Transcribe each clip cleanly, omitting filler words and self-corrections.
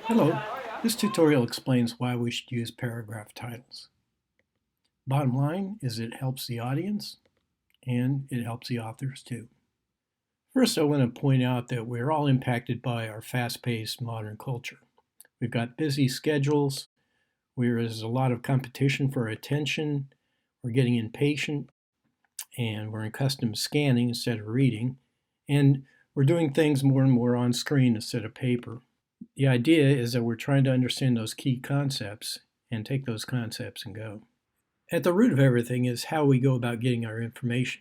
Hello, this tutorial explains why we should use paragraph titles. Bottom line is it helps the audience and it helps the authors too. First, I want to point out that we're all impacted by our fast-paced modern culture. We've got busy schedules, there's a lot of competition for our attention, we're getting impatient, and we're accustomed to scanning instead of reading, and we're doing things more and more on screen instead of paper. The idea is that we're trying to understand those key concepts and take those concepts and go. At the root of everything is how we go about getting our information.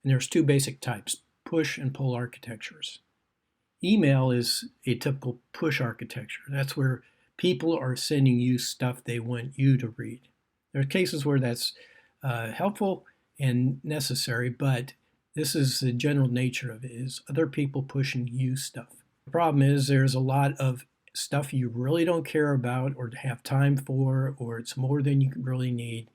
And there's two basic types, push and pull architectures. Email is a typical push architecture. That's where people are sending you stuff they want you to read. There are cases where that's helpful and necessary, but this is the general nature of it, is other people pushing you stuff. The problem is there's a lot of stuff you really don't care about or have time for, or it's more than you really need,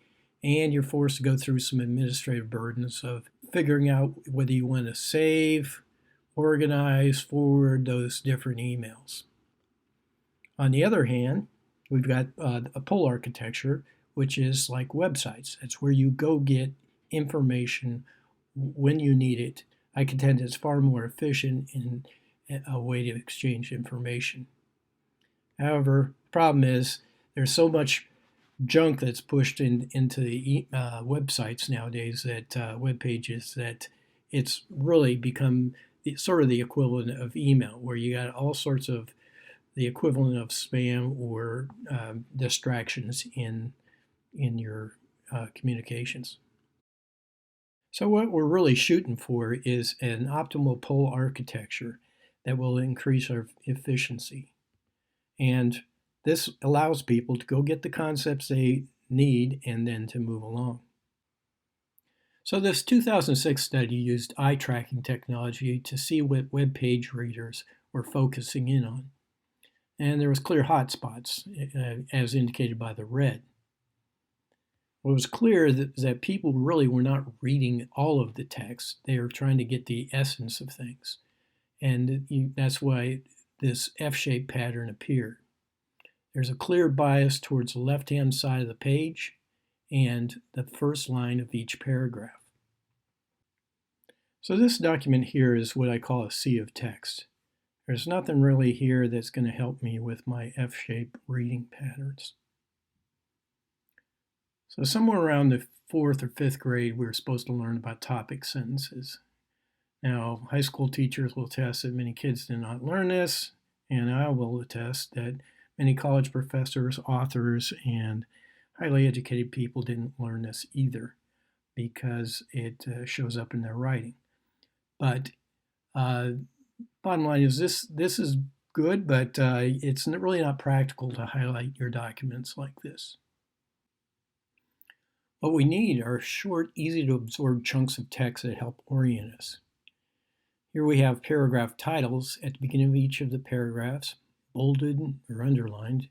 and you're forced to go through some administrative burdens of figuring out whether you want to save, organize, forward those different emails. On the other hand, we've got a pull architecture, which is like websites. It's where you go get information when you need it. I contend it's far more efficient in a way to exchange information. However, the problem is there's so much junk that's pushed into the websites nowadays, that web pages, that it's really become sort of the equivalent of email, where you got all sorts of the equivalent of spam or distractions in your communications. So what we're really shooting for is an optimal pull architecture that will increase our efficiency. And this allows people to go get the concepts they need and then to move along. So this 2006 study used eye tracking technology to see what web page readers were focusing in on. And there was clear hotspots, as indicated by the red. What was clear is that people really were not reading all of the text. They were trying to get the essence of things. And that's why this F-shaped pattern appeared. There's a clear bias towards the left-hand side of the page and the first line of each paragraph. So this document here is what I call a sea of text. There's nothing really here that's going to help me with my F-shaped reading patterns. So somewhere around the 4th or 5th grade, we were supposed to learn about topic sentences. Now, high school teachers will attest that many kids did not learn this, and I will attest that many college professors, authors, and highly educated people didn't learn this either, because it shows up in their writing. But bottom line is this is good, but it's really not practical to highlight your documents like this. What we need are short, easy to absorb chunks of text that help orient us. Here we have paragraph titles at the beginning of each of the paragraphs, bolded or underlined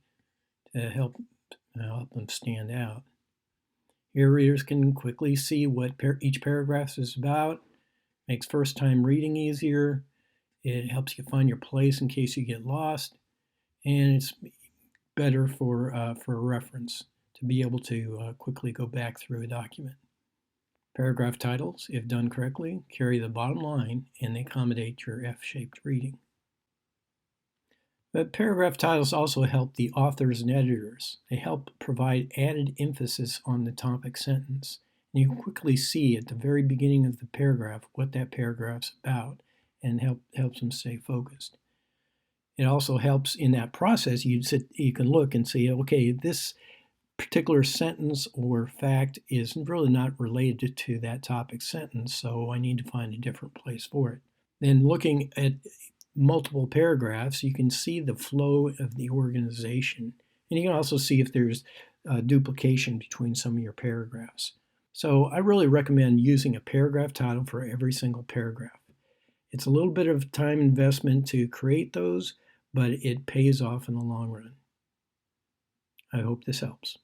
to help them stand out. Here readers can quickly see what each paragraph is about, makes first time reading easier, it helps you find your place in case you get lost, and it's better for reference to be able to quickly go back through a document. Paragraph titles, if done correctly, carry the bottom line and accommodate your F-shaped reading. But paragraph titles also help the authors and editors. They help provide added emphasis on the topic sentence. And you can quickly see at the very beginning of the paragraph what that paragraph's about, and helps them stay focused. It also helps in that process. You can look and see, okay, this particular sentence or fact is really not related to that topic sentence, so I need to find a different place for it. Then looking at multiple paragraphs, you can see the flow of the organization, and you can also see if there's duplication between some of your paragraphs. So I really recommend using a paragraph title for every single paragraph. It's a little bit of time investment to create those, but it pays off in the long run. I hope this helps.